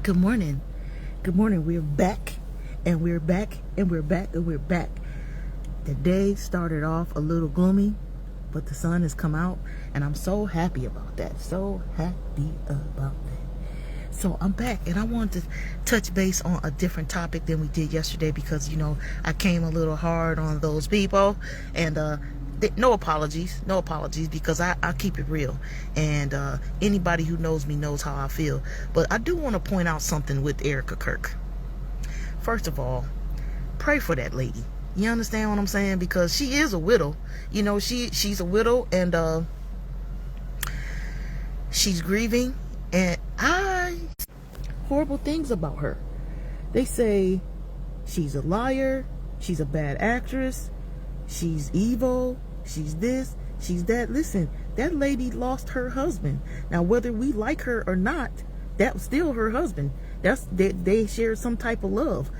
Good morning. Good morning. We're back and we're back and we're back and we're back. The day started off a little gloomy, but the sun has come out and I'm so happy about that. So happy about that. So I'm back and I wanted to touch base on a different topic than we did yesterday because, you know, I came a little hard on those people and, no apologies because I keep it real, and anybody who knows me knows how I feel. But I do want to point out something with Erika Kirk. First of all, pray for that lady. You understand what I'm saying? Because she is a widow. You know, she's a widow and she's grieving, and horrible things about her. They say she's a liar, she's a bad actress, she's evil, she's this, she's that. Listen, that lady lost her husband. Now, whether we like her or not, that was still her husband. They share some type of love.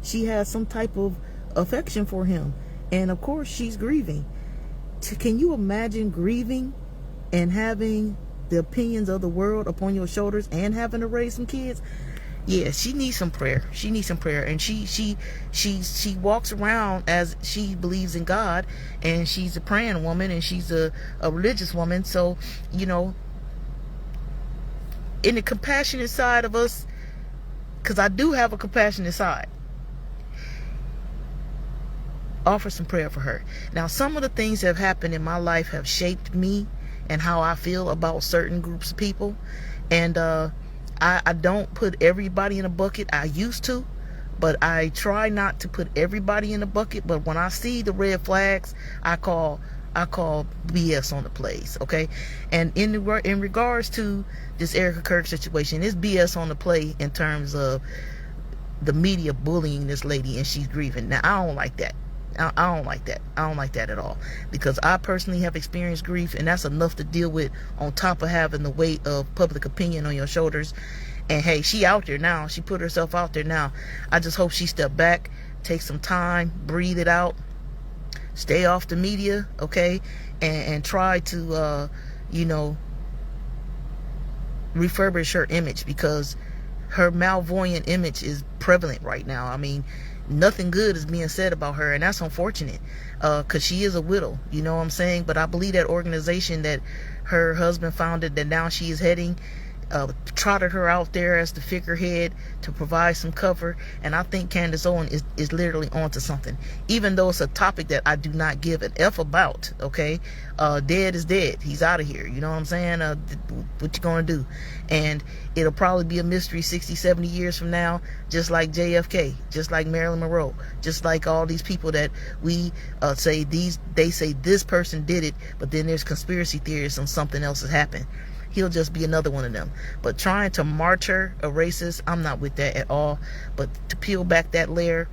She has some type of affection for him, and of course she's grieving. Can you imagine grieving and having the opinions of the world upon your shoulders and having to raise some kids? Yeah, she needs some prayer. She needs some prayer. And she walks around as she believes in God, and she's a praying woman, and she's a religious woman. So, you know, in the compassionate side of us, because I do have a compassionate side, offer some prayer for her. Now, some of the things that have happened in my life have shaped me and how I feel about certain groups of people. And I don't put everybody in a bucket. I used to, but I try not to put everybody in a bucket. But when I see the red flags, I call BS on the plays, okay? And in regards to this Erika Kirk situation, it's BS on the play in terms of the media bullying this lady and she's grieving. Now, I don't like that. I don't like that. I don't like that at all, because I personally have experienced grief, and that's enough to deal with, on top of having the weight of public opinion on your shoulders. And hey, she out there now. She put herself out there now. I just hope she step back, take some time, breathe it out, stay off the media, okay, and try to you know, refurbish her image, because her malvoyant image is prevalent right now. I mean, nothing good is being said about her, and that's unfortunate, because she is a widow, you know what I'm saying? But I believe that organization that her husband founded, that now she is heading, trotted her out there as the figurehead to provide some cover. And I think Candace Owens is literally onto something, even though it's a topic that I do not give an F about, okay? Dead is dead. He's out of here, you know what I'm saying? What you gonna do? And it'll probably be a mystery 60, 70 years from now, just like JFK, just like Marilyn Monroe, just like all these people that we say they say this person did it, but then there's conspiracy theories on something else has happened. He'll just be another one of them. But trying to martyr a racist, I'm not with that at all. But to peel back that layer,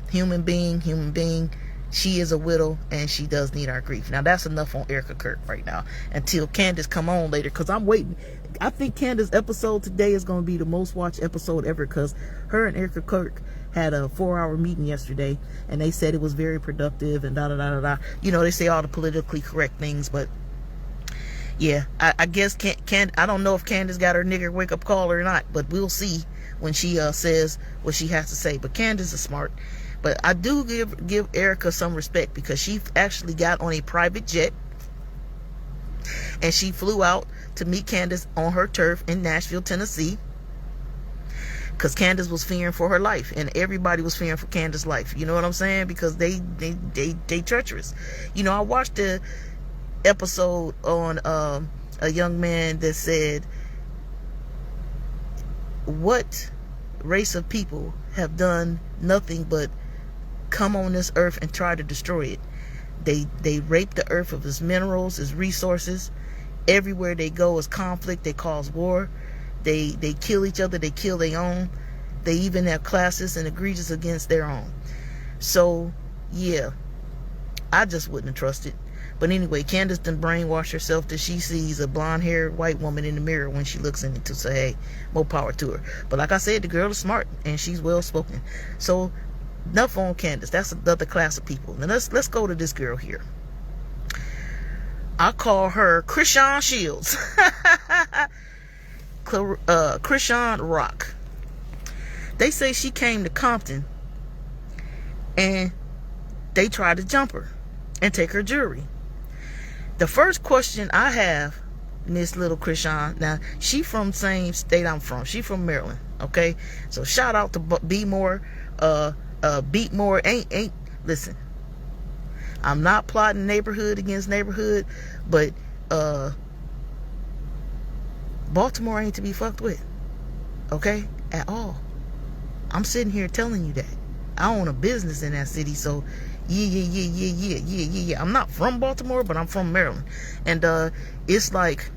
human being, she is a widow, and she does need our grief. Now, that's enough on Erika Kirk right now, until Candace come on later, because I'm waiting. I think Candace episode today is going to be the most watched episode ever, because her and Erika Kirk had a 4-hour meeting yesterday, and they said it was very productive and da-da-da-da-da. You know, they say all the politically correct things, but yeah, I guess I don't know if Candace got her nigger wake-up call or not, but we'll see when she says what she has to say. But Candace is smart. But I do give Erika some respect, because she actually got on a private jet, and she flew out to meet Candace on her turf in Nashville, Tennessee, because Candace was fearing for her life, and everybody was fearing for Candace's life. You know what I'm saying? Because they treacherous. You know, I watched the episode on a young man that said, what race of people have done nothing but come on this earth and try to destroy it? They rape the earth of its minerals, its resources. Everywhere they go is conflict. They cause war. They kill each other. They kill their own. They even have classes and egregious against their own. So yeah, I just wouldn't have trusted. But anyway, Candace done brainwashed herself that she sees a blonde-haired white woman in the mirror when she looks in it, to say, hey, more power to her. But like I said, the girl is smart, and she's well-spoken. So enough on Candace. That's another class of people. Now let's go to this girl here. I call her Chrisean Shields. Chrisean Rock. They say she came to Compton and they tried to jump her and take her jewelry. The first question I have, Miss Little Chrisean, now she from the same state I'm from. She from Maryland, okay? So shout out to Bmore. Bmore ain't listen. I'm not plotting neighborhood against neighborhood, but Baltimore ain't to be fucked with, okay? At all. I'm sitting here telling you that. I own a business in that city, so yeah. I'm not from Baltimore, but I'm from Maryland. And it's like,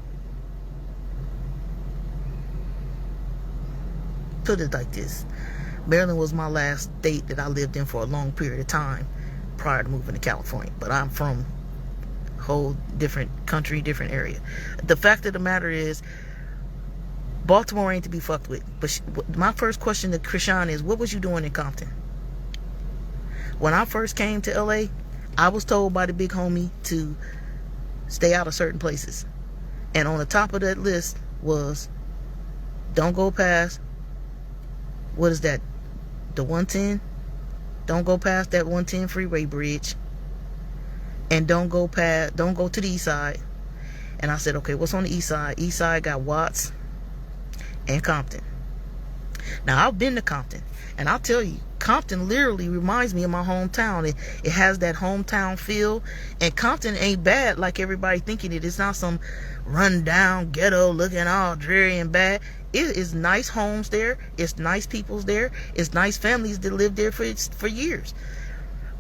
put it like this. Maryland was my last state that I lived in for a long period of time prior to moving to California. But I'm from a whole different country, different area. The fact of the matter is, Baltimore ain't to be fucked with. But my first question to Chrisean is, what was you doing in Compton? When I first came to LA, I was told by the big homie to stay out of certain places. And on the top of that list was, don't go past, what is that, the 110? Don't go past that 110 freeway bridge. And don't go to the east side. And I said, okay, what's on the east side? East side got Watts and Compton. Now, I've been to Compton, and I'll tell you, Compton literally reminds me of my hometown. It has that hometown feel, and Compton ain't bad like everybody thinking it. It's not some run-down ghetto looking all dreary and bad. It is nice homes there. It's nice peoples there. It's nice families that live there for years.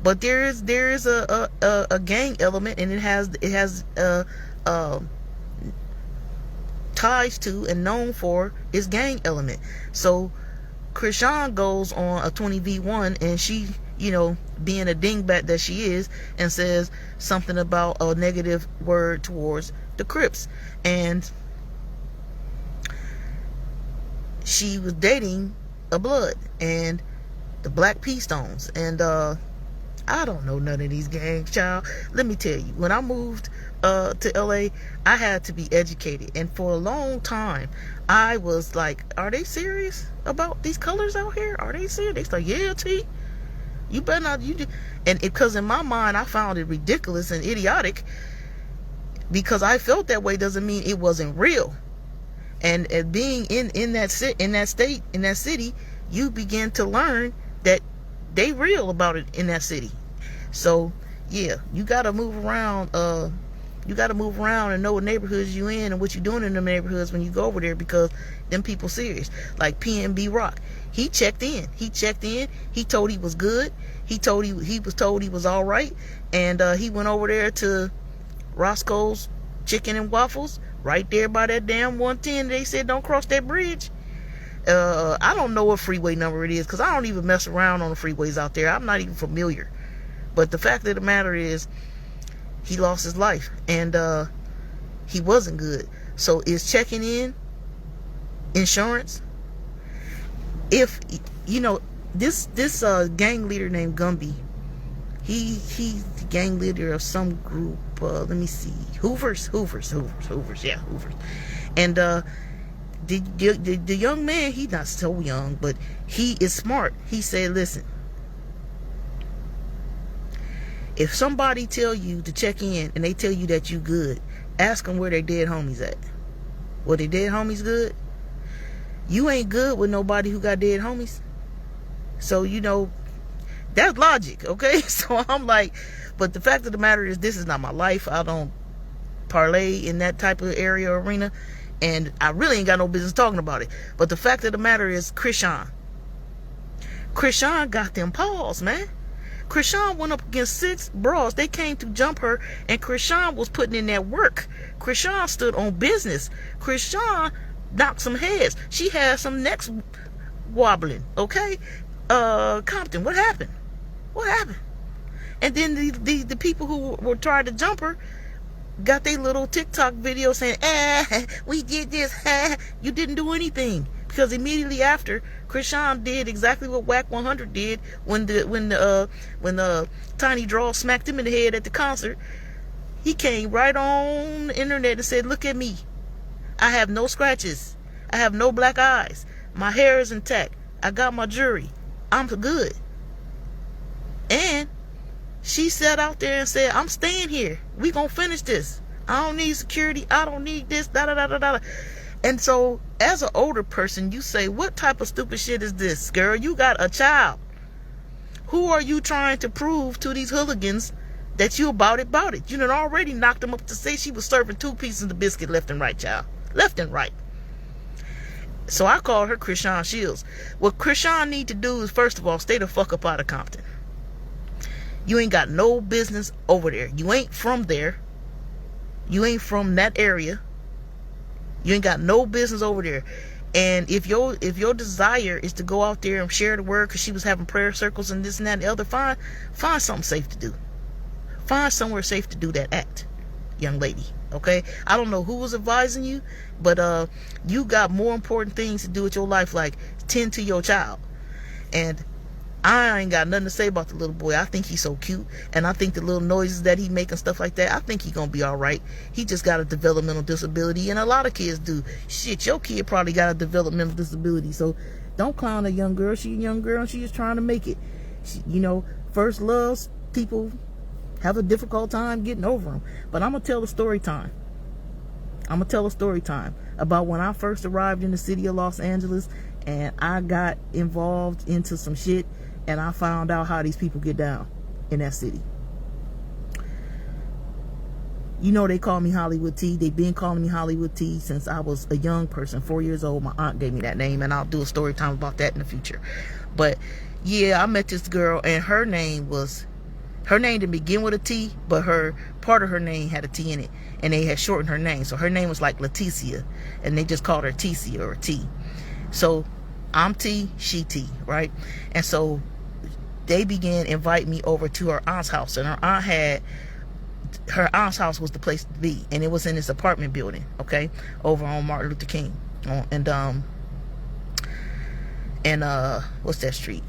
But there is a gang element, and it has ties to and known for its gang element. So Chrisean goes on a 20v1, and she, being a dingbat that she is, and says something about a negative word towards the Crips. And she was dating a Blood and the Black P Stones. And I don't know none of these gangs, child. Let me tell you, when I moved to LA, I had to be educated, and for a long time I was like, are they serious about these colors out here? Are they serious? They like, yeah, T, you better not, and because in my mind I found it ridiculous and idiotic. Because I felt that way doesn't mean it wasn't real. And being in that state, in that city, you begin to learn that they real about it in that city. So yeah, you gotta move around. You gotta move around and know what neighborhoods you in and what you doing in the neighborhoods when you go over there, because them people serious. Like PNB Rock, he checked in. He told he was good. He was told he was all right, and he went over there to Roscoe's Chicken and Waffles right there by that damn 110. They said don't cross that bridge. I don't know what freeway number it is, because I don't even mess around on the freeways out there. I'm not even familiar. But the fact of the matter is, he lost his life, and he wasn't good. So is checking in insurance? If this gang leader named Gumby, he's the gang leader of some group. Let me see, Hoovers. Yeah, Hoovers. And the young man, he's not so young, but he is smart. He said, listen, if somebody tell you to check in and they tell you that you good, ask them where their dead homies at. Were their dead homies good? You ain't good with nobody who got dead homies. So, that's logic, okay? So I'm like, but the fact of the matter is, this is not my life. I don't parlay in that type of area or arena, and I really ain't got no business talking about it. But the fact of the matter is, Chrisean got them paws, man. Chrisean went up against 6 brawls. They came to jump her, and Chrisean was putting in that work. Chrisean stood on business. Chrisean knocked some heads. She had some necks wobbling, okay? Compton, what happened? And then the people who were trying to jump her got their little TikTok video saying, we did this. You didn't do anything. Because immediately after, Chrisean did exactly what Whack 100 did when the Tiny Draw smacked him in the head at the concert. He came right on the internet and said, look at me. I have no scratches. I have no black eyes. My hair is intact. I got my jury. I'm good. And she sat out there and said, I'm staying here. We gonna finish this. I don't need security. I don't need this. Da da da da da. And so, as an older person, you say, what type of stupid shit is this, girl? You got a child. Who are you trying to prove to these hooligans that you about it? You done already knocked them up to say she was serving 2 pieces of biscuit left and right, child. Left and right. So I called her Chrisean Shields. What Chrisean need to do is, first of all, stay the fuck up out of Compton. You ain't got no business over there. You ain't from there. You ain't from that area. You ain't got no business over there. And if your desire is to go out there and share the word, because she was having prayer circles and this and that and the other, find something safe to do. Find somewhere safe to do that at, young lady. Okay? I don't know who was advising you, but you got more important things to do with your life, like tend to your child. And I ain't got nothing to say about the little boy. I think he's so cute, and I think the little noises that he make and stuff like that, I think he gonna be all right. He just got a developmental disability, and a lot of kids do. Shit, your kid probably got a developmental disability, so don't clown a young girl. She's a young girl, and she is trying to make it. She, first loves, people have a difficult time getting over them. But I'm gonna tell a story time. I'm gonna tell a story time about when I first arrived in the city of Los Angeles, and I got involved into some shit. And I found out how these people get down in that city. They call me Hollywood T. They've been calling me Hollywood T since I was a young person, 4 years old. My aunt gave me that name, and I'll do a story time about that in the future. But yeah, I met this girl, and her name didn't begin with a T, but part of her name had a T in it, and they had shortened her name. So her name was like Leticia, and they just called her Ticia or T. So I'm T, she T, right? And so they began inviting me over to her aunt's house, and her aunt's house was the place to be, and it was in this apartment building, okay, over on Martin Luther King, and what's that street?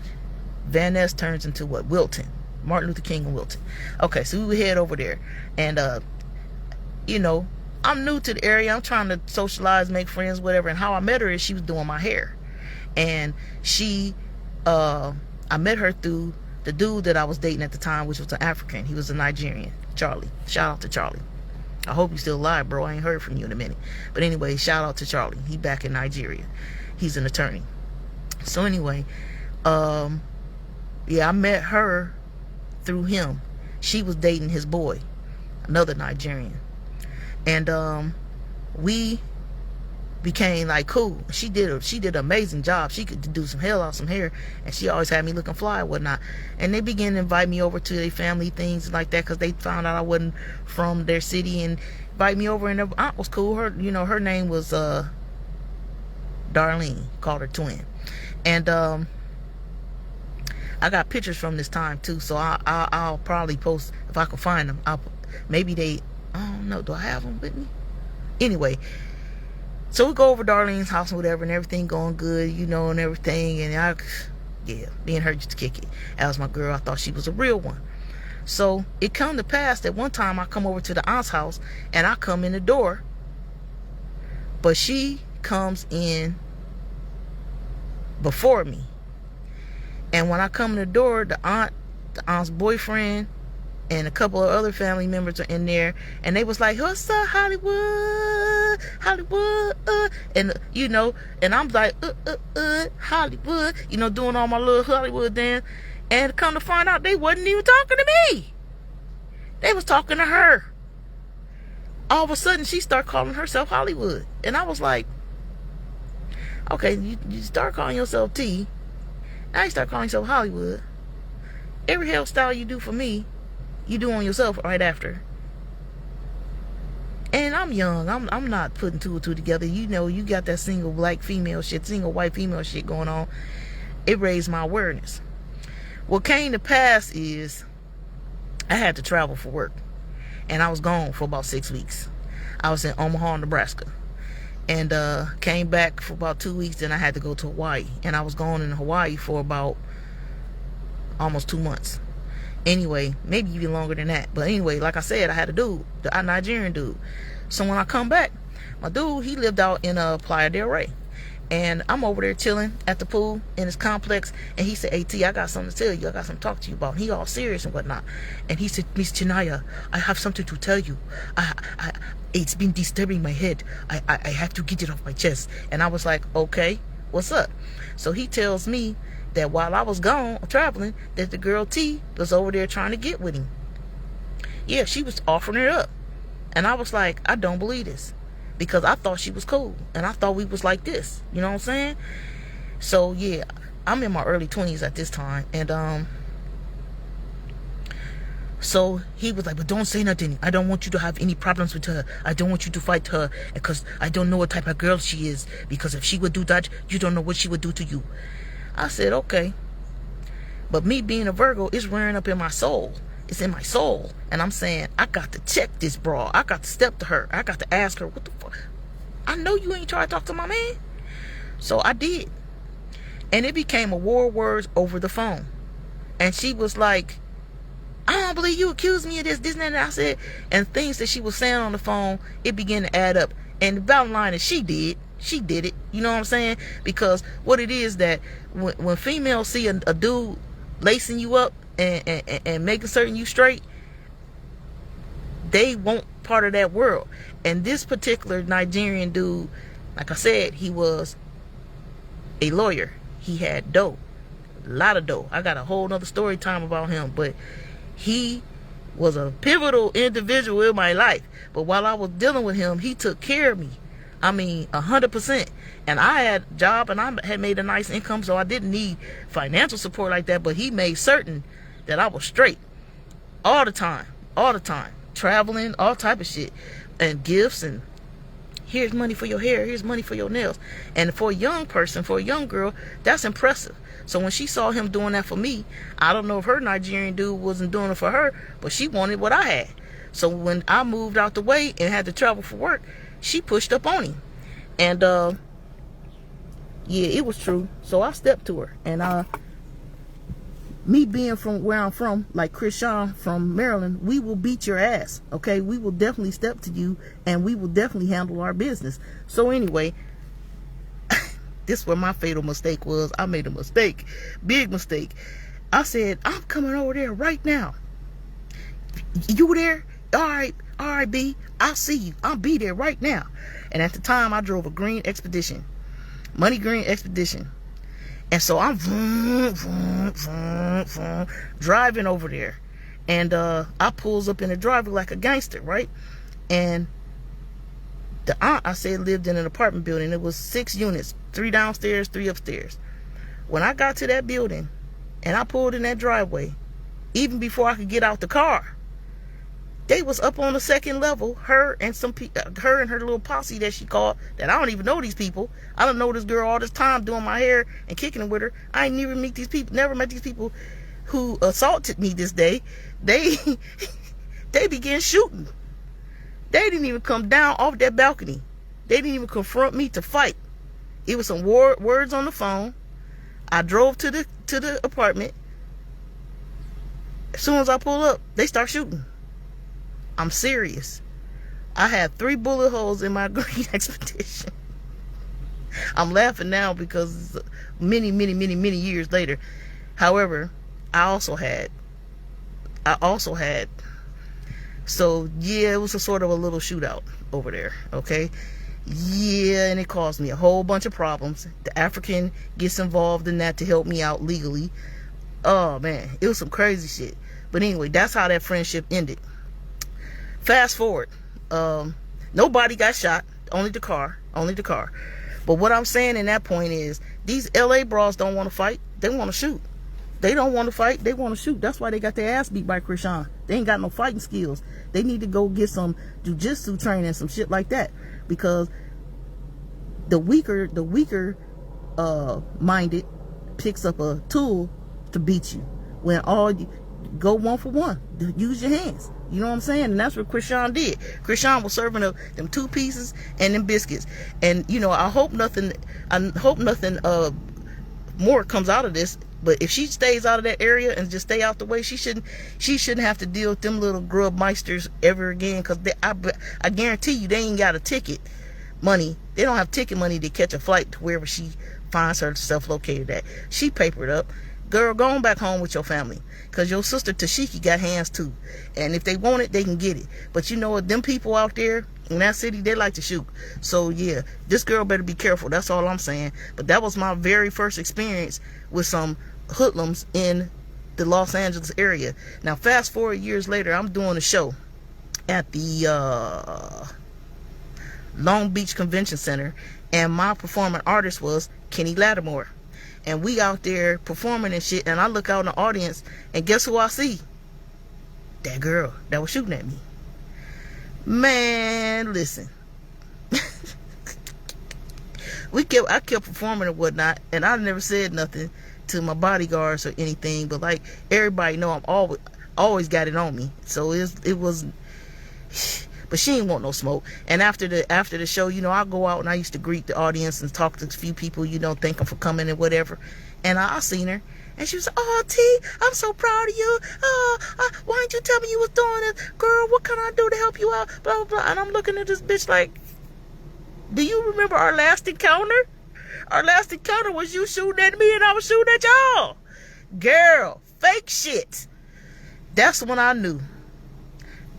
Van Ness turns into what? Wilton. Martin Luther King and Wilton. Okay, so we would head over there, and I'm new to the area. I'm trying to socialize, make friends, whatever. And how I met her is she was doing my hair, and I met her through the dude that I was dating at the time, which was an African. He was a Nigerian, Charlie. Shout out to Charlie. I hope you're still alive, bro. I ain't heard from you in a minute. But anyway, shout out to Charlie. He back in Nigeria. He's an attorney. So anyway, I met her through him. She was dating his boy, another Nigerian. And we became like cool. She did an amazing job. She could do some hell out some hair, and she always had me looking fly and whatnot. And they began to invite me over to their family things like that, because they found out I wasn't from their city, and invite me over. And their aunt was cool. Her name was Darlene, called her twin. And I got pictures from this time too, so I'll probably post if I can find them. I don't know, do I have them with me? Anyway, so we go over Darlene's house and whatever, and everything going good, and everything. And me and her just kick it. That was my girl. I thought she was a real one. So it come to pass that one time I come over to the aunt's house, and I come in the door, but she comes in before me. And when I come in the door, the aunt's boyfriend and a couple of other family members are in there, and they was like, "What's up, Hollywood? Hollywood?" And and I'm like, Hollywood, doing all my little Hollywood dance. And come to find out, they wasn't even talking to me. They was talking to her. All of a sudden, she started calling herself Hollywood, and I was like, "Okay, you start calling yourself T. Now you start calling yourself Hollywood. Every hairstyle you do for me, you do on yourself right after." And I'm young. I'm not putting two and two together. You got that single white female shit going on. It raised my awareness. What came to pass is I had to travel for work, and I was gone for about 6 weeks. I was in Omaha, Nebraska, and came back for about 2 weeks. Then I had to go to Hawaii, and I was gone in Hawaii for about almost 2 months. Anyway, maybe even longer than that. But anyway, like I said, I had a dude, a Nigerian dude. So when I come back, my dude, he lived out in Playa del Rey. And I'm over there chilling at the pool in his complex. And he said, hey, T, I got something to tell you. I got something to talk to you about. And he all serious and whatnot. And he said, Miss Chania, I have something to tell you. It's been disturbing my head. I have to get it off my chest. And I was like, okay, what's up? So he tells me that while I was gone traveling, that the girl T was over there trying to get with him. Yeah, she was offering it up. And I was like, I don't believe this. Because I thought she was cool. And I thought we was like this. You know what I'm saying? So, yeah. I'm in my early 20s at this time. And, so he was like, but don't say nothing. I don't want you to have any problems with her. I don't want you to fight her. Because I don't know what type of girl she is. Because if she would do that, you don't know what she would do to you. I said, okay. But me being a Virgo, it's rearing up in my soul. It's in my soul. And I'm saying, I got to check this brawl. I got to step to her. I got to ask her, what the fuck? I know you ain't trying to talk to my man. So I did. And it became a war of words over the phone. And she was like, I don't believe you accused me of this, and that. And I said, and things that she was saying on the phone, it began to add up. And the bottom line is she did it. You know what I'm saying? Because what it is that when females see a dude lacing you up, and making certain you straight, they want part of that world. And this particular Nigerian dude, like I said, he was a lawyer. He had dough, a lot of dough. I got a whole nother story time about him, but he was a pivotal individual in my life. But while I was dealing with him, he took care of me. I mean, 100%. And I had a job and I had made a nice income, so I didn't need financial support like that, but he made certain that I was straight all the time, traveling, all type of shit, and gifts, and here's money for your hair, here's money for your nails. And for a young person, for a young girl, that's impressive. So when she saw him doing that for me, I don't know if her Nigerian dude wasn't doing it for her, but she wanted what I had. So when I moved out the way and had to travel for work, she pushed up on him. And yeah, it was true. So I stepped to her. And me being from where I'm from, like Chrisean from Maryland, we will beat your ass, okay? We will definitely step to you, and we will definitely handle our business. So anyway, this is where my fatal mistake was. I made a mistake, big mistake. I said, I'm coming over there right now. You were there? All right, B, I'll see you. I'll be there right now. And at the time, I drove a green expedition, money green expedition. And so I'm driving over there. And I pulls up in the driveway like a gangster, right? And the aunt, I said, lived in an apartment building. It was 6 units, 3 downstairs, 3 upstairs. When I got to that building and I pulled in that driveway, even before I could get out the car, they was up on the 2nd level, her and her little posse that she called, that I don't even know these people. I don't know this girl all this time doing my hair and kicking it with her. I ain't never met these people who assaulted me this day. They began shooting. They didn't even come down off that balcony. They didn't even confront me to fight. It was some words on the phone. I drove to the apartment. As soon as I pull up, they start shooting. I'm serious. I had 3 bullet holes in my green expedition. I'm laughing now because many years later. However, I also had. So yeah, it was a sort of a little shootout over there. Okay. Yeah, and it caused me a whole bunch of problems. The African gets involved in that to help me out legally. Oh man, it was some crazy shit. But anyway, that's how that friendship ended. Fast forward, nobody got shot, only the car. But what I'm saying in that point is, these LA bras don't want to fight, they want to shoot. They don't want to fight, they want to shoot. That's why they got their ass beat by Chrisean. They ain't got no fighting skills. They need to go get some jujitsu training, some shit like that. Because the weaker minded picks up a tool to beat you. When all you go 1 for 1, use your hands. You know what I'm saying? And that's what Chrisean did. Chrisean was serving up them 2 pieces and them biscuits. And you know, I hope nothing more comes out of this. But if she stays out of that area and just stay out the way, she shouldn't have to deal with them little grub meisters ever again. Because I guarantee you, they ain't got a ticket. money. They don't have ticket money to catch a flight to wherever she finds herself located at. She papered up. Girl, go on back home with your family. Because your sister Tashiki got hands too. And if they want it, they can get it. But you know what? Them people out there in that city, they like to shoot. So yeah, this girl better be careful. That's all I'm saying. But that was my very first experience with some hoodlums in the Los Angeles area. Now fast forward years later, I'm doing a show at the Long Beach Convention Center, and my performing artist was Kenny Lattimore. And we out there performing and shit, and I look out in the audience, and guess who I see? That girl that was shooting at me. Man, listen. I kept performing and whatnot, and I never said nothing to my bodyguards or anything, but like everybody know, I'm always got it on me. So it was, but she ain't want no smoke. And after the show, you know, I go out and I used to greet the audience and talk to a few people, you know, thank them for coming and whatever. And I seen her, and she was like, "Oh, T, I'm so proud of you. Why didn't you tell me you was doing this, girl? What can I do to help you out?" Blah blah blah. And I'm looking at this bitch like, "Do you remember our last encounter? Our last encounter was you shooting at me and I was shooting at y'all. Girl, fake shit." That's when I knew.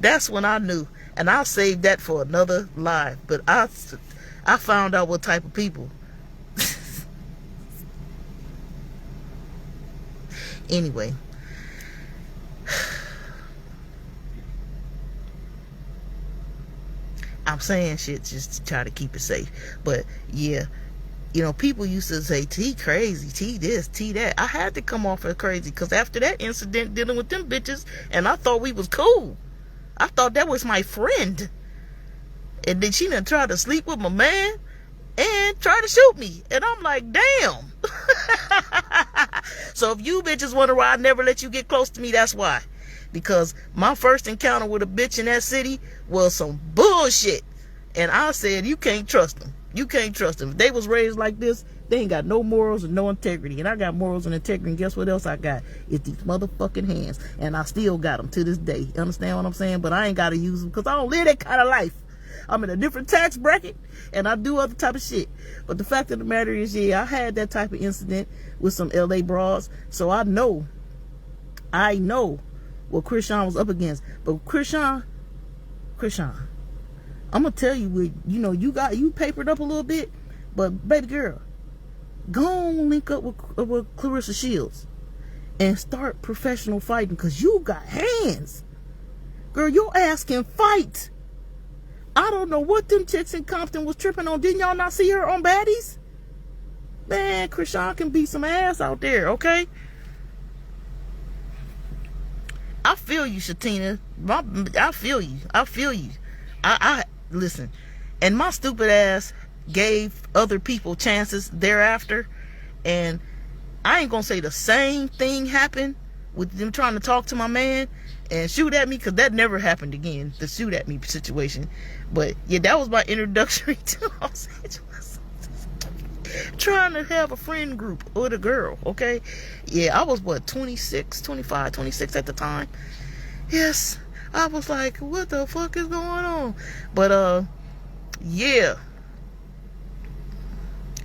That's when I knew. And I'll save that for another live. But I found out what type of people. Anyway. I'm saying shit just to try to keep it safe. But yeah. You know, people used to say, T crazy, T this, T that. I had to come off as crazy because after that incident dealing with them bitches, and I thought we was cool. I thought that was my friend. And then she done tried to sleep with my man and try to shoot me. And I'm like, damn. So if you bitches wonder why I never let you get close to me, that's why. Because my first encounter with a bitch in that city was some bullshit. And I said, you can't trust them. You can't trust them. If they was raised like this, they ain't got no morals and no integrity. And I got morals and integrity. And guess what else I got? It's these motherfucking hands. And I still got them to this day. You understand what I'm saying? But I ain't got to use them because I don't live that kind of life. I'm in a different tax bracket and I do other type of shit. But the fact of the matter is, yeah, I had that type of incident with some LA broads. So I know what Chrisean was up against. But Chrisean, I'm gonna tell you, you know, you papered up a little bit, but baby girl, go on link up with Clarissa Shields and start professional fighting because you got hands. Girl, your ass can fight. I don't know what them chicks in Compton was tripping on. Didn't y'all not see her on Baddies? Man, Chrisean can beat some ass out there, okay? I feel you, Shatina. I feel you. I listen, and my stupid ass gave other people chances thereafter, and I ain't gonna say the same thing happened with them trying to talk to my man and shoot at me, because that never happened again, the shoot at me situation. But yeah, that was my introductory to Los Angeles. Trying to have a friend group with a girl, okay? Yeah, I was 25, 26 at the time. Yes, I was like, what the fuck is going on? But yeah,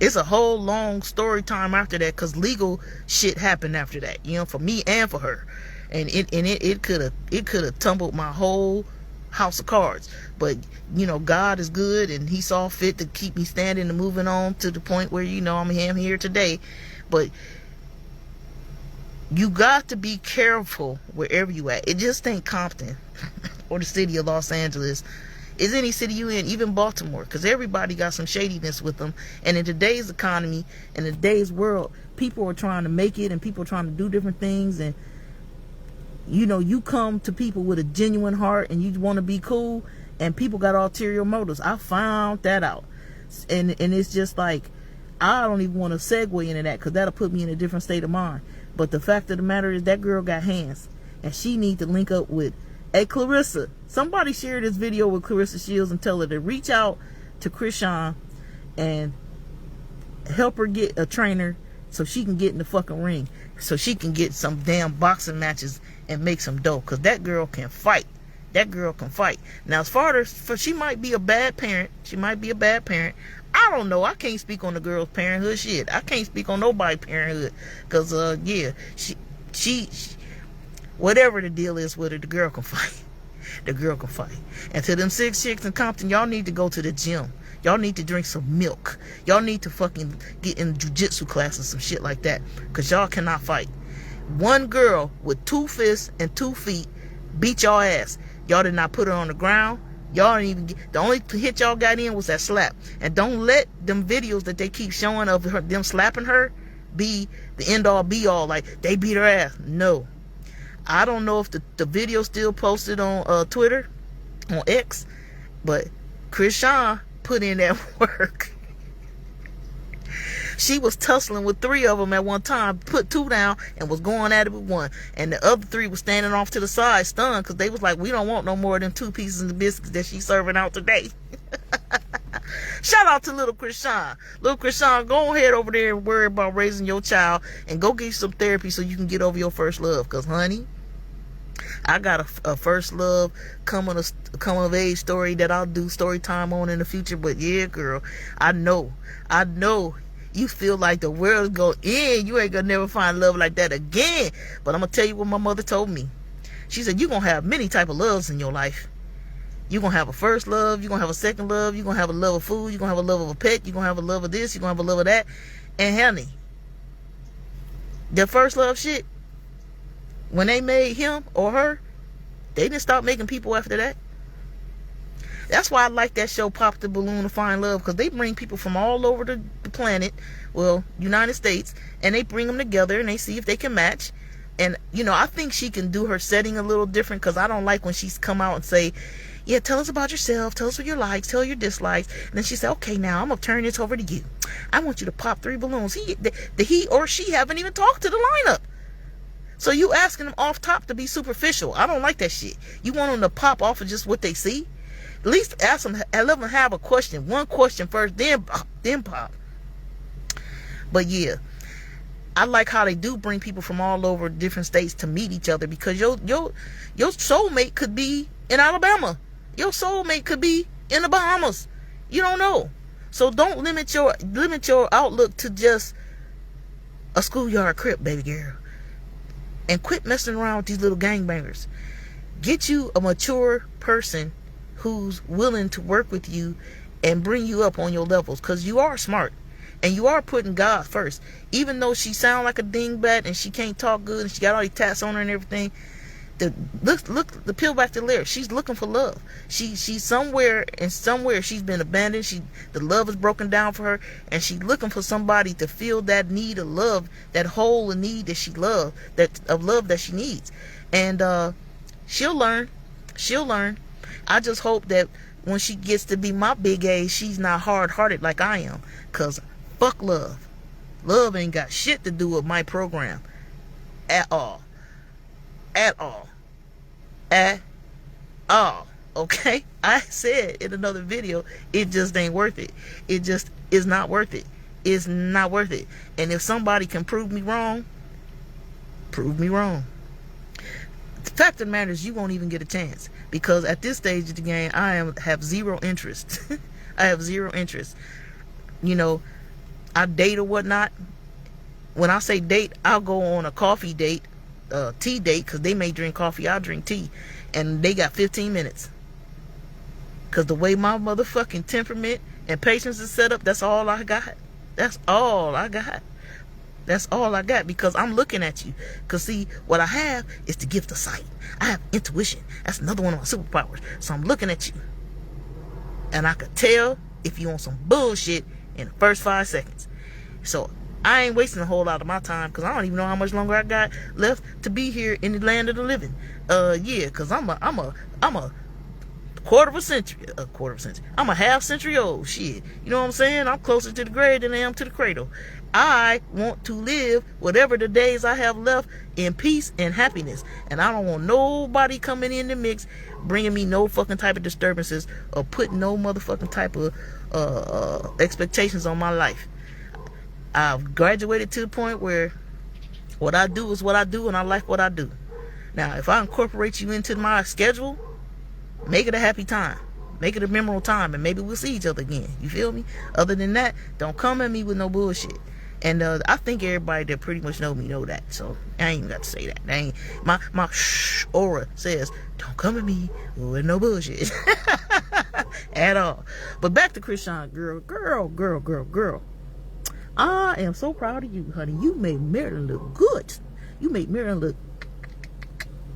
it's a whole long story time after that, because legal shit happened after that, you know, for me and for her. And it could have tumbled my whole house of cards. But you know, God is good, and he saw fit to keep me standing and moving on to the point where, you know, I'm here today. But you got to be careful wherever you at. It just ain't Compton or the city of Los Angeles. It's any city you in, even Baltimore, because everybody got some shadiness with them. And in today's economy, in today's world, people are trying to make it, and people are trying to do different things. And you know, you come to people with a genuine heart and you want to be cool, and people got ulterior motives. I found that out. And it's just like, I don't even want to segue into that because that'll put me in a different state of mind. But the fact of the matter is, that girl got hands, and she need to link up with Clarissa. Somebody share this video with Clarissa Shields and tell her to reach out to Chrisean and help her get a trainer so she can get in the fucking ring, so she can get some damn boxing matches and make some dough, because that girl can fight. That girl can fight. Now, as far as she might be a bad parent. I don't know. I can't speak on the girl's parenthood. Shit, I can't speak on nobody's parenthood. Cause yeah, she whatever the deal is with her, the girl can fight. The girl can fight. And to them 6 chicks in Compton, y'all need to go to the gym. Y'all need to drink some milk. Y'all need to fucking get in jiu-jitsu class and some shit like that. Cause y'all cannot fight. One girl with 2 fists and 2 feet beat y'all ass. Y'all did not put her on the ground. Y'all didn't even get, the only hit y'all got in was that slap. And don't let them videos that they keep showing of her, them slapping her, be the end all be all. Like, they beat her ass. No. I don't know if the video still posted on Twitter, on X, but Chrisean put in that work. She was tussling with 3 of them at one time, put 2 down, and was going at it with 1. And the other 3 was standing off to the side, stunned, because they was like, we don't want no more than 2 pieces of biscuits that she's serving out today. Shout out to little Chrisean. Little Chrisean, go ahead over there and worry about raising your child, and go get you some therapy so you can get over your first love. Because, honey, I got a first love come of age story that I'll do story time on in the future. But yeah, girl, I know you feel like the world's going in. You ain't gonna never find love like that again. But I'm gonna tell you what my mother told me. She said, you're gonna have many type of loves in your life. You're gonna have a first love, you're gonna have a second love, you're gonna have a love of food, you're gonna have a love of a pet, you're gonna have a love of this, you're gonna have a love of that. And honey, the first love shit, when they made him or her, they didn't stop making people after that. That's why I like that show, Pop the Balloon to Find Love, because they bring people from all over the planet, well, United States, and they bring them together and they see if they can match. And, you know, I think she can do her setting a little different, because I don't like when she's come out and say, yeah, tell us about yourself, tell us what you likes, tell your dislikes. And then she said, okay, now I'm going to turn this over to you. I want you to pop 3 balloons. He or she haven't even talked to the lineup. So you asking them off top to be superficial. I don't like that shit. You want them to pop off of just what they see? At least ask them, let them have a question. One question first, then pop. But yeah, I like how they do bring people from all over different states to meet each other, because your soulmate could be in Alabama. Your soulmate could be in the Bahamas. You don't know. So don't limit your outlook to just a schoolyard crip, baby girl. And quit messing around with these little gangbangers. Get you a mature person who's willing to work with you and bring you up on your levels, because you are smart and you are putting God first. Even though she sound like a dingbat and she can't talk good and she got all these tats on her and everything, the peel back the lyrics. She's looking for love. She's somewhere she's been abandoned. The love is broken down for her, and she's looking for somebody to fill that need of love, that hole of need that she love, of love that she needs. And she'll learn. I just hope that when she gets to be my big age, she's not hard-hearted like I am. Cause fuck love. Love ain't got shit to do with my program at all. At all. Okay? I said in another video, it just ain't worth it. It just is not worth it. It's not worth it. And if somebody can prove me wrong, prove me wrong. The fact of the matter is, you won't even get a chance, because at this stage of the game, I have zero interest. I have zero interest. You know, I date or whatnot. When I say date, I'll go on a coffee date, tea date, because they may drink coffee, I'll drink tea, and they got 15 minutes. Because the way my motherfucking temperament and patience is set up, that's all I got. That's all I got. That's all I got, because I'm looking at you. Because see, what I have is the gift of sight. I have intuition. That's another one of my superpowers. So I'm looking at you, and I could tell if you on some bullshit in the first 5 seconds. So I ain't wasting a whole lot of my time, because I don't even know how much longer I got left to be here in the land of the living. Yeah, because I'm a quarter of a century. I'm a half century old. Shit. You know what I'm saying? I'm closer to the grave than I am to the cradle. I want to live whatever the days I have left in peace and happiness. And I don't want nobody coming in the mix, bringing me no fucking type of disturbances, or putting no motherfucking type of expectations on my life. I've graduated to the point where what I do is what I do, and I like what I do. Now, if I incorporate you into my schedule, Make it a happy time. Make it a memorable time, and maybe we'll see each other again. You feel me? Other than that, don't come at me with no bullshit. And I think everybody that pretty much know me know that, so I ain't even got to say that. My aura says, don't come at me with no bullshit at all. But back to Chrisean, girl. I am so proud of you, honey. You made Maryland look good. You made Maryland look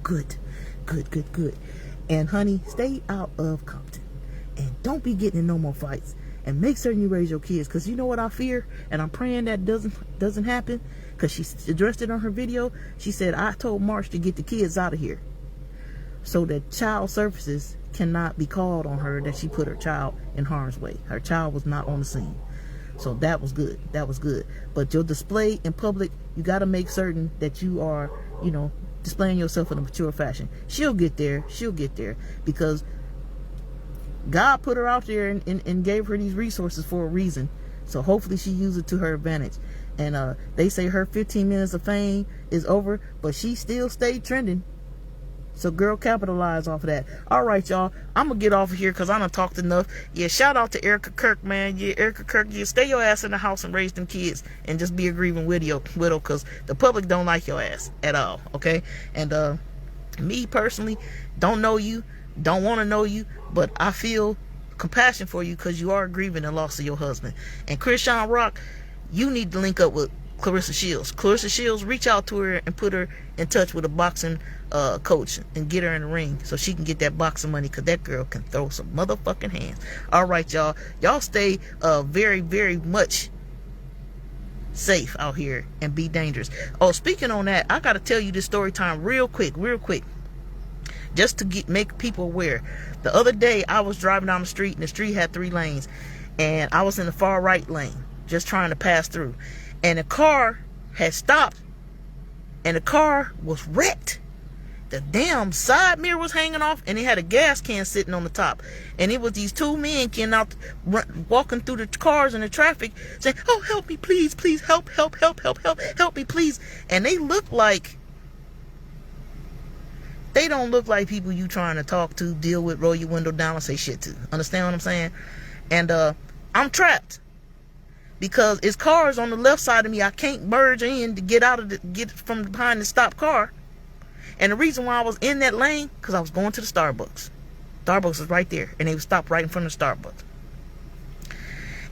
good. And honey, stay out of Compton, and don't be getting in no more fights. And make certain you raise your kids, because you know what I fear, and I'm praying that doesn't happen, because she addressed it on her video. She said, I told Marsh to get the kids out of here, so that child services cannot be called on her that she put her child in harm's way. Her child was not on the scene. So that was good. But your display in public, you got to make certain that you are, displaying yourself in a mature fashion. She'll get there, because God put her out there and gave her these resources for a reason. So hopefully she uses it to her advantage. And they say her 15 minutes of fame is over, but she still stayed trending. So girl, capitalize off of that. All right, y'all. I'm going to get off of here because I done talked enough. Yeah, shout out to Erika Kirk, man. Yeah, Erika Kirk, yeah, stay your ass in the house and raise them kids and just be a grieving widow, because the public don't like your ass at all, okay? And me personally, don't know you, don't want to know you, but I feel compassion for you because you are grieving the loss of your husband. And Chrisean Rock, you need to link up with Clarissa Shields. Clarissa Shields, reach out to her and put her in touch with a boxing coach and get her in the ring so she can get that boxing money, because that girl can throw some motherfucking hands. All right, y'all. Y'all stay very, very much safe out here and be dangerous. Oh, speaking on that, I got to tell you this story time real quick. Just to make people aware. The other day, I was driving down the street, and the street had 3 lanes, and I was in the far right lane, just trying to pass through. And the car had stopped, and the car was wrecked. The damn side mirror was hanging off, and it had a gas can sitting on the top. And it was these 2 men walking through the cars and the traffic, saying, "Oh, help me, please, help me, please." And they look like, they don't look like people you trying to talk to, deal with, roll your window down, and say shit to. Understand what I'm saying? And I'm trapped, because it's cars on the left side of me. I can't merge in to get from behind the stopped car. And the reason why I was in that lane, because I was going to the Starbucks. Starbucks is right there, and they would stop right in front of the Starbucks.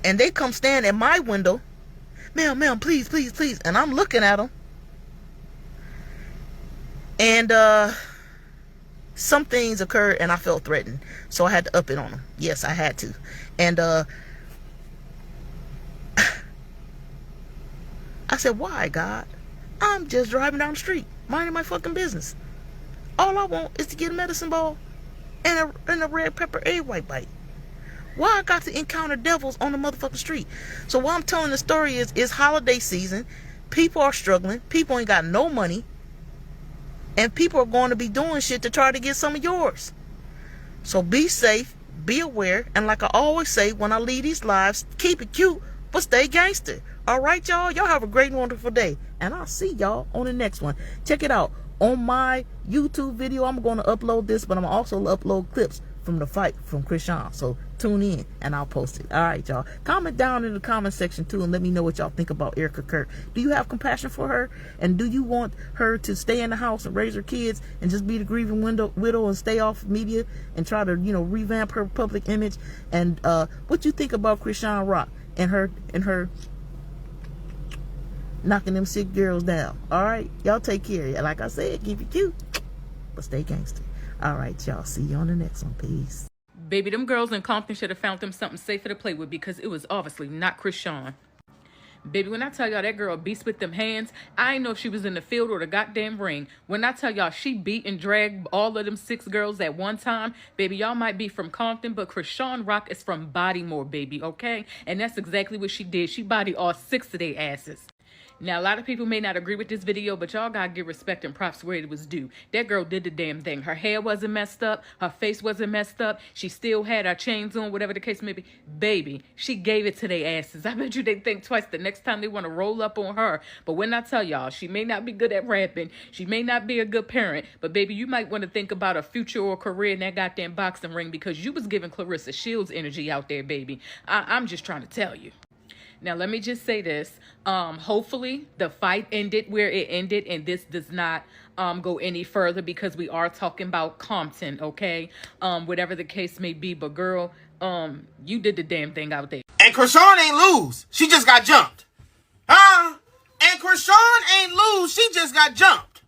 And they come stand at my window, ma'am, please. And I'm looking at them. And some things occurred, and I felt threatened. So I had to up it on them. Yes, I had to. And I said, why, God? I'm just driving down the street, minding my fucking business. All I want is to get a medicine ball and a red pepper egg white bite. Why I got to encounter devils on the motherfucking street? So what I'm telling the story is, it's holiday season. People are struggling. People ain't got no money. And people are going to be doing shit to try to get some of yours. So be safe, be aware, and like I always say when I leave these lives, keep it cute, but stay gangster. All right, y'all? Y'all have a great and wonderful day. And I'll see y'all on the next one. Check it out. On my YouTube video, I'm going to upload this, but I'm also upload clips from the fight from Chrisean. So tune in, and I'll post it. All right, y'all. Comment down in the comment section, too, and let me know what y'all think about Erika Kirk. Do you have compassion for her? And do you want her to stay in the house and raise her kids and just be the grieving widow and stay off media and try to, revamp her public image? And what you think about Chrisean Rock and her knocking them sick girls down? All right, y'all take care. Like I said, keep it cute, but stay gangster. All right, y'all. See you on the next one. Peace. Baby, them girls in Compton should have found them something safer to play with, because it was obviously not Chrisean. Baby, when I tell y'all that girl beast with them hands, I ain't know if she was in the field or the goddamn ring. When I tell y'all she beat and dragged all of them 6 girls at one time, baby, y'all might be from Compton, but Chrisean Rock is from Bmore, baby, okay? And that's exactly what she did. She bodied all 6 of their asses. Now, a lot of people may not agree with this video, but y'all gotta give respect and props where it was due. That girl did the damn thing. Her hair wasn't messed up. Her face wasn't messed up. She still had her chains on, whatever the case may be. Baby, she gave it to their asses. I bet you they think twice the next time they want to roll up on her. But when I tell y'all, she may not be good at rapping. She may not be a good parent. But baby, you might want to think about a future or career in that goddamn boxing ring, because you was giving Clarissa Shields energy out there, baby. I'm just trying to tell you. Now, let me just say this. Hopefully, the fight ended where it ended, and this does not go any further, because we are talking about Compton, okay? Whatever the case may be. But, girl, you did the damn thing out there. And Chrisean ain't lose. She just got jumped. Huh? And Chrisean ain't lose. She just got jumped.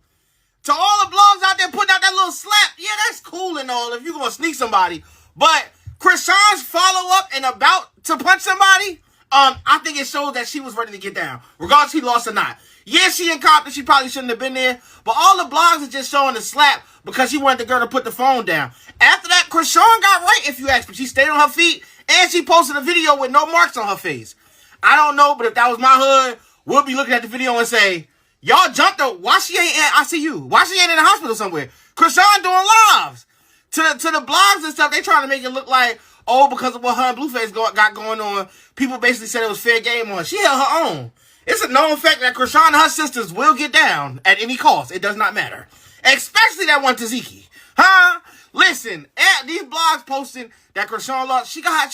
To all the blogs out there putting out that little slap, yeah, that's cool and all if you're going to sneak somebody. But Chrisean's follow-up and about to punch somebody, I think it shows that she was ready to get down, regardless if she lost or not. Yeah, she in Compton, she probably shouldn't have been there, but all the blogs are just showing the slap because she wanted the girl to put the phone down. After that, Chrisean got right, if you ask me. She stayed on her feet, and she posted a video with no marks on her face. I don't know, but if that was my hood, we'll be looking at the video and say, y'all jumped her. Why she ain't in ICU? Why she ain't in the hospital somewhere? Chrisean doing lives. To the blogs and stuff, they trying to make it look like, oh, because of what her and Blueface got going on, people basically said it was fair game on. She held her own. It's a known fact that Chrisean and her sisters will get down at any cost. It does not matter. Especially that one Taziki. Huh? Listen, these blogs posting that Chrisean lost, she got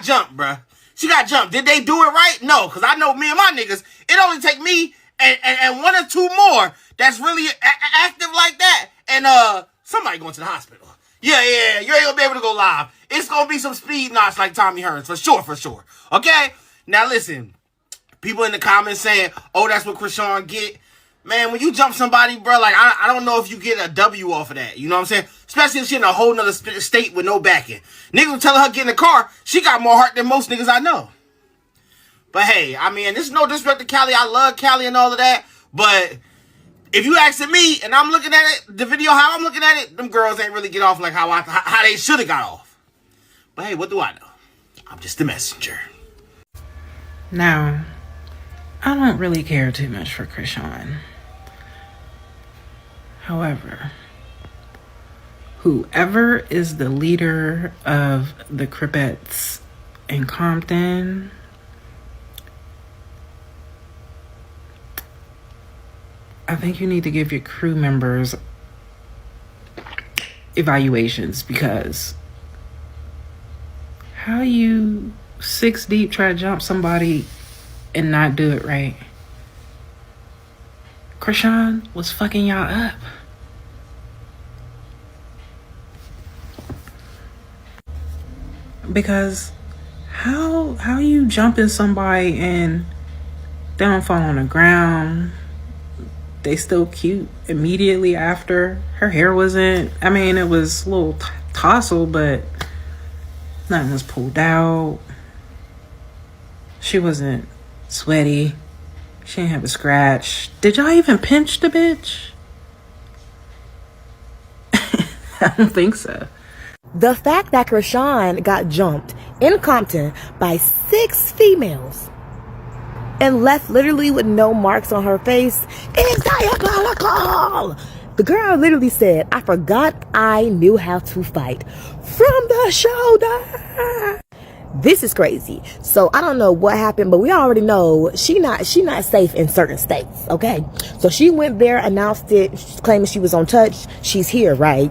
jumped, bruh. She got jumped. Did they do it right? No, because I know me and my niggas, it only take me and one or two more that's really active like that, and somebody going to the hospital. Yeah, you ain't gonna be able to go live. It's gonna be some speed knots like Tommy Hearns, for sure. Okay? Now listen, people in the comments saying, oh, that's what Chrisean get. Man, when you jump somebody, bro, like, I don't know if you get a W off of that. You know what I'm saying? Especially if she in a whole nother state with no backing. Niggas telling her get in the car, she got more heart than most niggas I know. But hey, I mean, this is no disrespect to Cali. I love Cali and all of that. But if you asking me, and I'm looking at it, the video, how I'm looking at it, them girls ain't really get off like how they should have got off. But hey, what do I know? I'm just the messenger. Now, I don't really care too much for Chrisean. However, whoever is the leader of the Cripettes in Compton, I think you need to give your crew members evaluations, because how you 6 deep try to jump somebody and not do it right? Chrisean was fucking y'all up. Because how you jumping somebody and they don't fall on the ground, they still cute immediately after? Her hair wasn't, I mean, it was a little tousled, but nothing was pulled out. She wasn't sweaty. She didn't have a scratch. Did y'all even pinch the bitch? I don't think so. The fact that Chrisean got jumped in Compton by 6 females and left literally with no marks on her face is diabolical. The girl literally said, I forgot I knew how to fight from the shoulder. This is crazy. So I don't know what happened, but we already know she not safe in certain states, okay? So she went there, announced it, claiming she was on touch. She's here, right?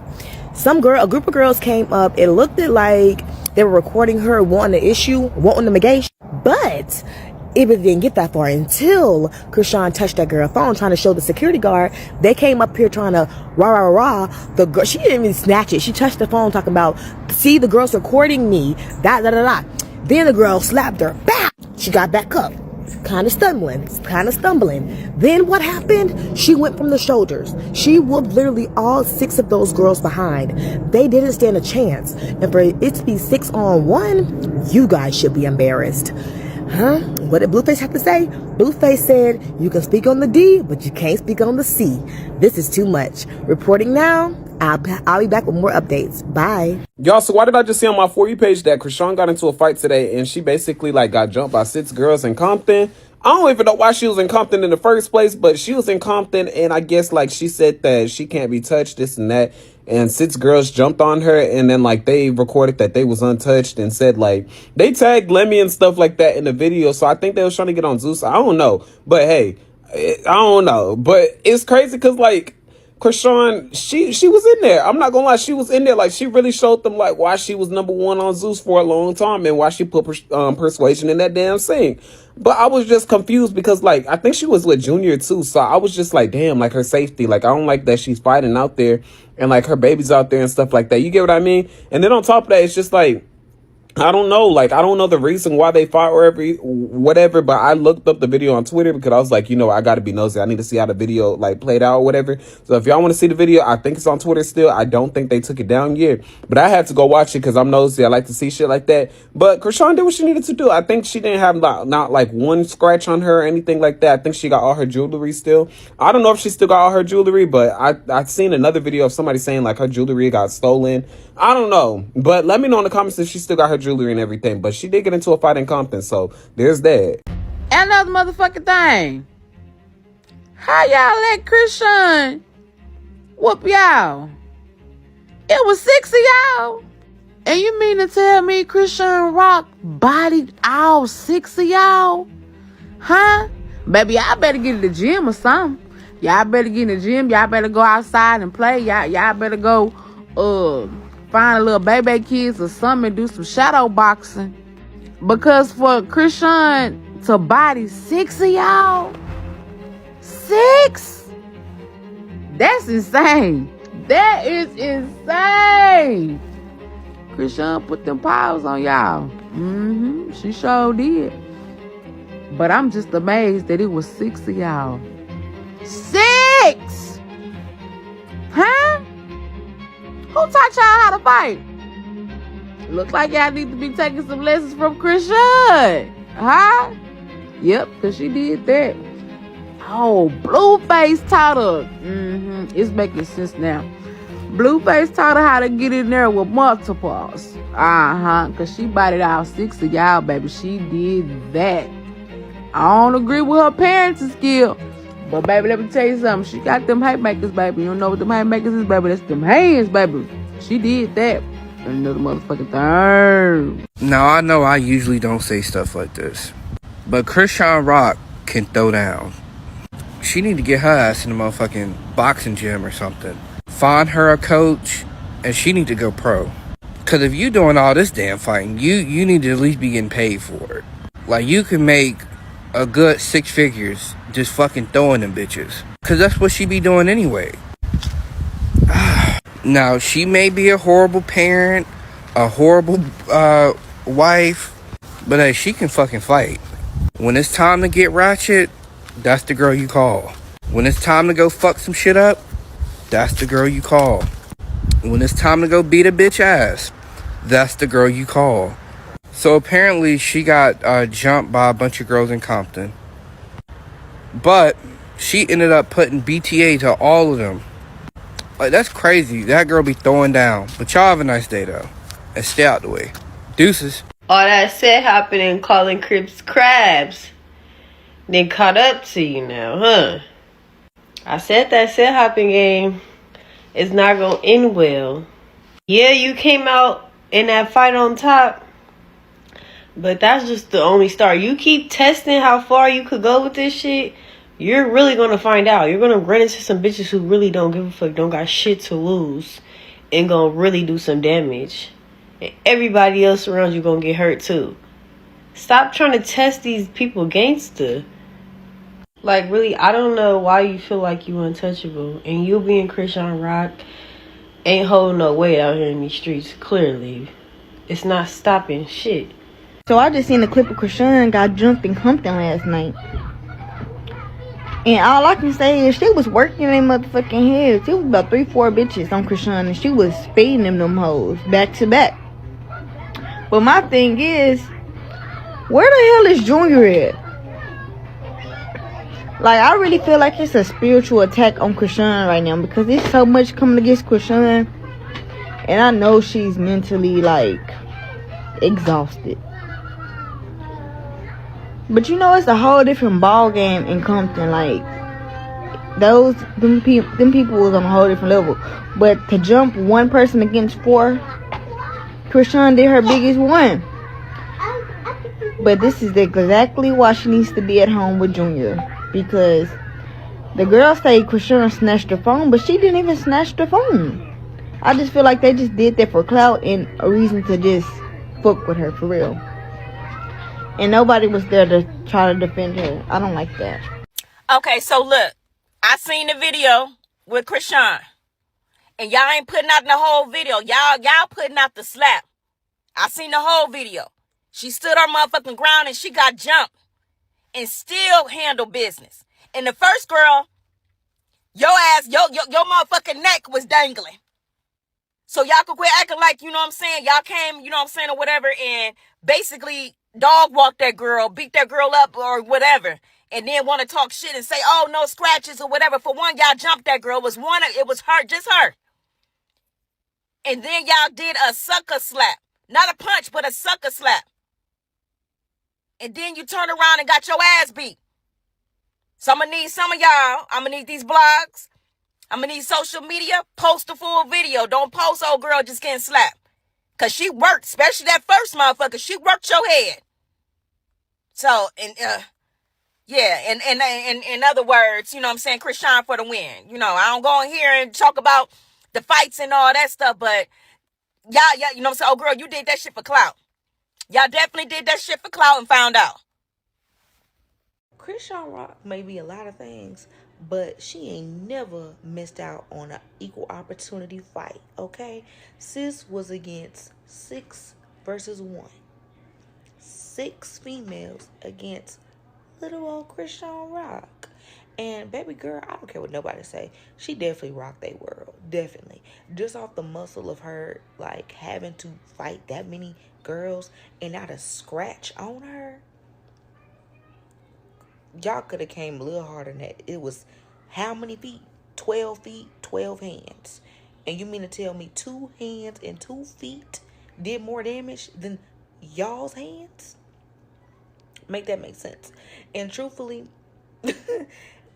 A group of girls came up. It looked like they were recording her wanting the megation, but it didn't get that far until Chrisean touched that girl phone, trying to show the security guard. They came up here trying to rah. The girl, she didn't even snatch it. She touched the phone talking about, see, the girl's recording me, da. Then the girl slapped her. Bah! She got back up. Kind of stumbling. Then what happened? She went from the shoulders. She whooped literally all 6 of those girls behind. They didn't stand a chance. And for it to be 6-on-1, you guys should be embarrassed. Huh? What did Blueface have to say? Blueface said, you can speak on the D, but you can't speak on the C. This is too much. Reporting now. I'll be back with more updates. Bye. Y'all, so why did I just see on my For You page that Chrisean got into a fight today and she basically like got jumped by 6 girls in Compton? I don't even know why she was in Compton in the first place, but she was in Compton, and I guess, like, she said that she can't be touched, this and that, and 6 girls jumped on her, and then, like, they recorded that they was untouched and said, like, they tagged Lemmy and stuff like that in the video, so I think they was trying to get on Zeus. I don't know, but hey, I don't know, but it's crazy because, like, Chrisean, she was in there. I'm not gonna lie, she was in there. Like, she really showed them, like, why she was #1 on Zeus for a long time and why she put Persuasion in that damn scene. But I was just confused because, like, I think she was with Junior too, so I was just like, damn, like, her safety. Like, I don't like that she's fighting out there and, like, her baby's out there and stuff like that. You get what I mean? And then on top of that, it's just like, I don't know, like, I don't know the reason why they fought or whatever, but I looked up the video on Twitter because I was like, you know, I gotta be nosy. I need to see how the video, like, played out or whatever. So if y'all want to see the video, I think it's on Twitter still. I don't think they took it down yet, but I had to go watch it because I'm nosy. I like to see shit like that. But Chrisean did what she needed to do. I think she didn't have not like one scratch on her or anything like that. I think she got all her jewelry still. I don't know if she still got all her jewelry, but I seen another video of somebody saying, like, her jewelry got stolen. I don't know, but let me know in the comments if she still got her jewelry and everything. But she did get into a fight in Compton, so there's that. Another motherfucking thing. How y'all let Chrisean whoop y'all? It was 6 of y'all. And you mean to tell me Chrisean Rock bodied all 6 of y'all? Huh? Baby, y'all better get to the gym or something. Y'all better get in the gym. Y'all better go outside and play. Y'all better go find a little baby kids or something and do some shadow boxing. Because for Chrisean to body 6 of y'all, 6? That's insane. That is insane. Chrisean put them paws on y'all. She sure did. But I'm just amazed that it was 6 of y'all. 6! Huh? Who taught y'all how to fight? Looks like y'all need to be taking some lessons from Chrisean. Huh? Yep, because she did that. Oh, Blueface taught her. It's making sense now. Blueface taught her how to get in there with multiples. Because she bodied all 6 of y'all, baby. She did that. I don't agree with her parenting skill. But, baby, let me tell you something. She got them haymakers, baby. You don't know what them haymakers is, baby. That's them hands, baby. She did that. Another motherfucking thing. Now, I know I usually don't say stuff like this, but Chrisean Rock can throw down. She need to get her ass in the motherfucking boxing gym or something. Find her a coach, and she need to go pro. Because if you doing all this damn fighting, you need to at least be getting paid for it. Like, you can make a good 6 figures just fucking throwing them bitches. Because that's what she be doing anyway. Now, she may be a horrible parent, a horrible wife, but hey, she can fucking fight. When it's time to get ratchet, that's the girl you call. When it's time to go fuck some shit up, that's the girl you call. When it's time to go beat a bitch ass, that's the girl you call. So apparently she got jumped by a bunch of girls in Compton. But she ended up putting BTA to all of them. Like, that's crazy. That girl be throwing down. But y'all have a nice day, though. And stay out the way. Deuces. All that set hopping and calling Crips crabs. They caught up to you now, huh? I said that set hopping game is not going to end well. Yeah, you came out in that fight on top. But that's just the only start. You keep testing how far you could go with this shit, you're really going to find out. You're going to run into some bitches who really don't give a fuck, don't got shit to lose, and going to really do some damage. And everybody else around you going to get hurt too. Stop trying to test these people gangster. Like, really, I don't know why you feel like you untouchable. And you being Chrisean Rock ain't holding no weight out here in these streets, clearly. It's not stopping shit. So I just seen a clip of Chrisean got jumped in Compton last night. And all I can say is she was working in motherfucking heads. It was about 3-4 bitches on Chrisean, and she was speeding them hoes back to back. But my thing is, where the hell is Junior at? Like, I really feel like it's a spiritual attack on Chrisean right now, because there's so much coming against Chrisean, and I know she's mentally, like, exhausted. But you know, it's a whole different ball game in Compton. Like them people was on a whole different level. But to jump one person against four, Chrisean did her biggest one. But this is exactly why she needs to be at home with Junior, because the girl say Chrisean snatched her phone, but she didn't even snatch the phone. I just feel like they just did that for clout and a reason to just fuck with her for real. And nobody was there to try to defend her. I don't like that. Okay, so look, I seen the video with Chrisean, and y'all ain't putting out the whole video. Y'all putting out the slap. I seen the whole video. She stood her motherfucking ground and she got jumped and still handled business. And the first girl, your motherfucking neck was dangling. So y'all could quit acting like, you know what I'm saying, y'all came, you know what I'm saying, or whatever, and basically dog walked that girl, beat that girl up or whatever, and then want to talk shit and say, oh, no scratches or whatever. For one, y'all jumped that girl. It was her, just her. And then y'all did a sucker slap. Not a punch, but a sucker slap. And then you turn around and got your ass beat. So I'm going to need some of y'all. I'm going to need these blogs. I'm going to need social media. Post a full video. Don't post old girl just getting slapped. Because she worked, especially that first motherfucker. She worked your head. So, yeah, and in other words, you know what I'm saying, Chrisean for the win. You know, I don't go in here and talk about the fights and all that stuff, but y'all, you know what I'm saying, oh girl, you did that shit for clout. Y'all definitely did that shit for clout and found out. Chrisean Rock may be a lot of things, but she ain't never missed out on an equal opportunity fight, okay? Sis was against 6 versus 1. 6 females against little old Chrisean Rock. And baby girl, I don't care what nobody say, she definitely rocked their world. Definitely. Just off the muscle of her, like, having to fight that many girls and not a scratch on her. Y'all could have came a little harder than that. It was how many feet? 12 feet, 12 hands. And you mean to tell me 2 hands and 2 feet did more damage than y'all's hands? Make that make sense. And truthfully,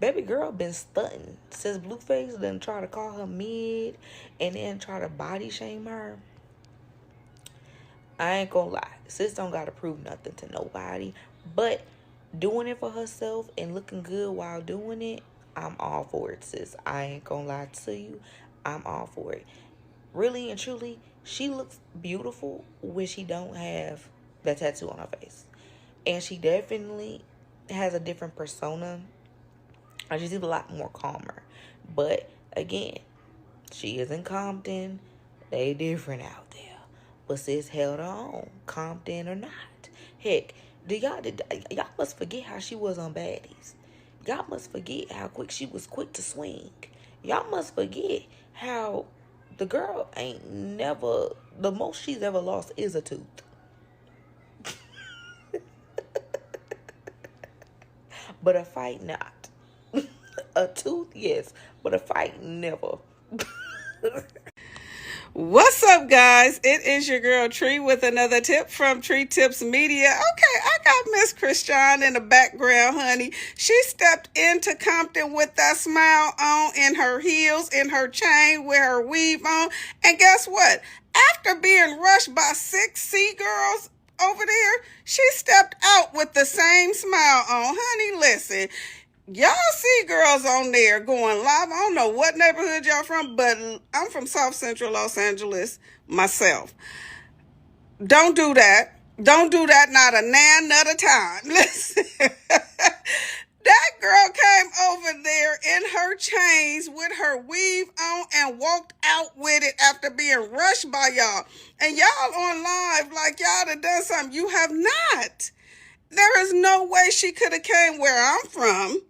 baby girl been stunting since Blueface done try to call her mid and then try to body shame her. I ain't gonna lie, sis don't gotta prove nothing to nobody, but doing it for herself and looking good while doing it, I'm all for it, sis. I ain't gonna lie to you, I'm all for it. Really and truly, she looks beautiful when she don't have that tattoo on her face. And she definitely has a different persona. She's a lot more calmer. But again, she is in Compton. They different out there. But sis held on, Compton or not. Heck, y'all must forget how she was on Baddies. Y'all must forget how quick she was quick to swing. Y'all must forget how the girl ain't never, the most she's ever lost is a tooth. But a fight, not. A tooth, yes. But a fight, never. What's up, guys? It is your girl Tree with another tip from Tree Tips Media. Okay, I got Miss Chrisean in the background, honey. She stepped into Compton with that smile on, in her heels, in her chain, with her weave on. And guess what? After being rushed by 6 C-girls over there, she stepped out with the same smile on. Honey, listen. Y'all see girls on there going live. I don't know what neighborhood y'all from, but I'm from South Central Los Angeles myself. Don't do that. Don't do that, not a nan, not a time. Listen, that girl came over there in her chains with her weave on and walked out with it after being rushed by y'all. And y'all on live like y'all done something. You have not. There is no way she could have came where I'm from,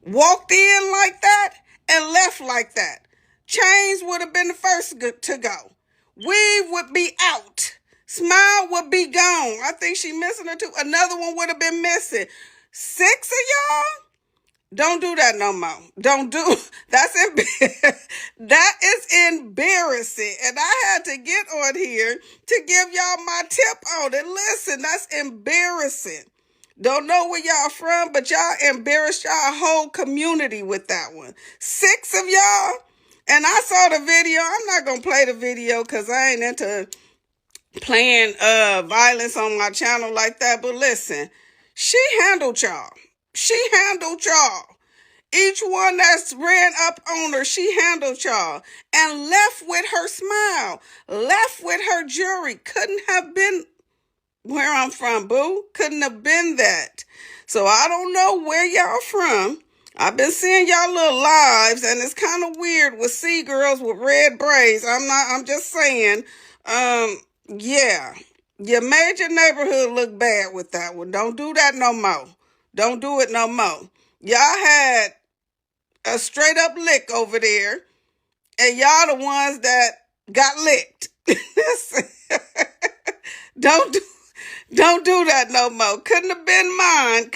walked in like that, and left like that. Chains would have been the first to go. Weave would be out. Smile would be gone. I think she missing her too. Another one would have been missing. 6 of y'all? Don't do that no more. Don't do. That is embarrassing. And I had to get on here to give y'all my tip on it. Listen, that's embarrassing. Don't know where y'all from, but y'all embarrassed y'all whole community with that one. 6 of y'all. And I saw the video. I'm not going to play the video because I ain't into playing violence on my channel like that. But listen, she handled y'all. She handled y'all. Each one that's ran up on her, she handled y'all. And left with her smile. Left with her jewelry. Couldn't have been where I'm from, boo. Couldn't have been that. So I don't know where y'all from. I've been seeing y'all little lives, and it's kind of weird with girls with red braids. I'm just saying, yeah. You made your neighborhood look bad with that one. Don't do that no more. Don't do it no more. Y'all had a straight up lick over there, and y'all the ones that got licked. Don't do that no more. Couldn't have been mine.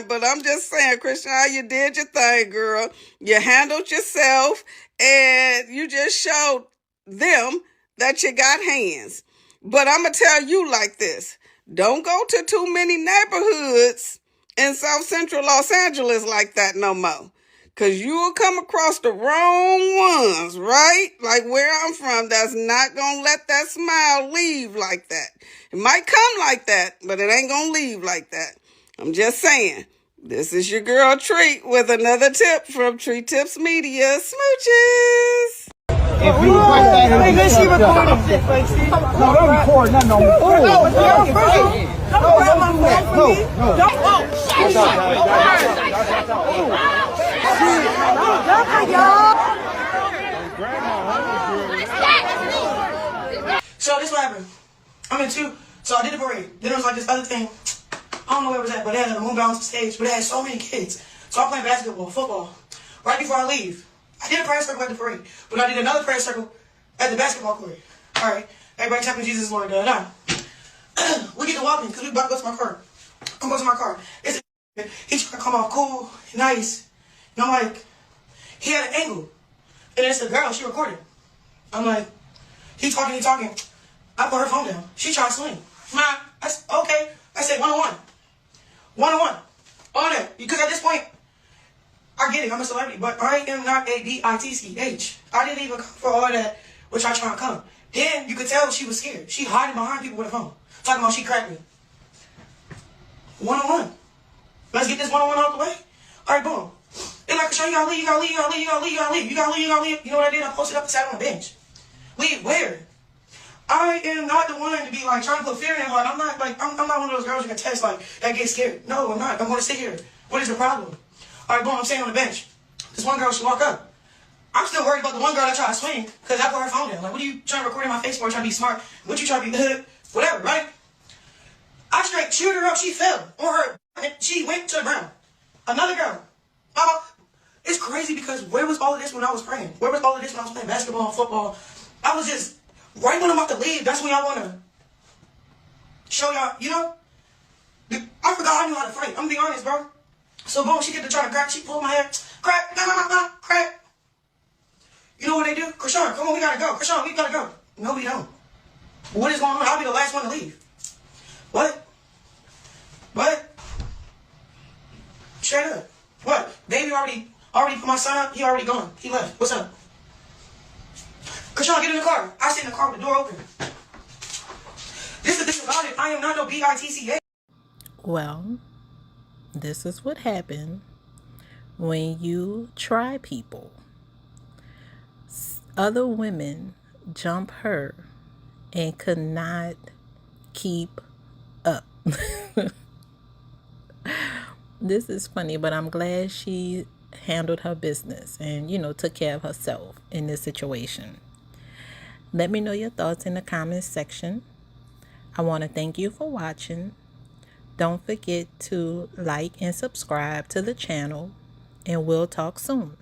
But I'm just saying, Chrisean, you did your thing, girl. You handled yourself, and you just showed them that you got hands. But I'm going to tell you like this. Don't go to too many neighborhoods in South Central Los Angeles like that no more. Because you will come across the wrong ones, right? Like where I'm from, that's not going to let that smile leave like that. It might come like that, but it ain't going to leave like that. I'm just saying. This is your girl Treat with another tip from Treat Tips Media. Smooches! If you like that, no, don't record nothing on me. So this what happened. I'm in 2. So I did the parade. Then there was like this other thing. I don't know where it was at, but they had a moon balance stage. But it had so many kids. So I'm playing basketball, football. Right before I leave, I did a prayer circle at the parade, but I did another prayer circle at the basketball court. All right, everybody tapping Jesus Lord. We get to walking because we about to go to my car. I'm going to my car. He's trying to come off cool, nice. And I'm like, he had an angle. And it's a girl, she recorded. I'm like, he talking. I put her phone down. She tried to swing. I said, okay. I said, one-on-one. One-on-one. On that. Because at this point, I get it, I'm a celebrity, but I am not a bitch. I didn't even come for all that, which I try to come. Then you could tell she was scared. She hiding behind people with a phone. Talking about she cracked me. One-on-one. Let's get this one-on-one out the way. All right, boom. They're like, Chrisean, you gotta leave. You know what I did? I posted up and sat on the bench. Leave where? I am not the one to be like trying to put fear in her heart. I'm not one of those girls you can test like that get scared. No, I'm not. I'm going to sit here. What is the problem? All right, boom, I'm sitting on the bench. This one girl, she walk up. I'm still worried about the one girl that tried to swing because I put her phone down. Like, what are you trying to record in my face for? Trying to be smart? What you trying to be hood? Whatever, right? I straight chewed her up. She fell on her. And she went to the ground. Another girl. It's crazy because where was all of this when I was praying? Where was all of this when I was playing basketball and football? I was just, right when I'm about to leave, that's when y'all want to show y'all, you know? I forgot I knew how to fight. I'm going to be honest, bro. So boom, she get to try to crack. She pulled my hair. Crack, crack. You know what they do? Chrisean, come on, we gotta go. Chrisean, we gotta go. No, we don't. What is going on? I'll be the last one to leave. What? Straight up. What? Baby already put my son up. He already gone. He left. What's up? Chrisean, get in the car. I sit in the car with the door open. This is the thing about it. I am not no bitch. Well, this is what happened when you try people. Other women jump her and could not keep up. This is funny, but I'm glad she handled her business and, took care of herself in this situation. Let me know your thoughts in the comments section. I want to thank you for watching. Don't forget to like and subscribe to the channel, and we'll talk soon.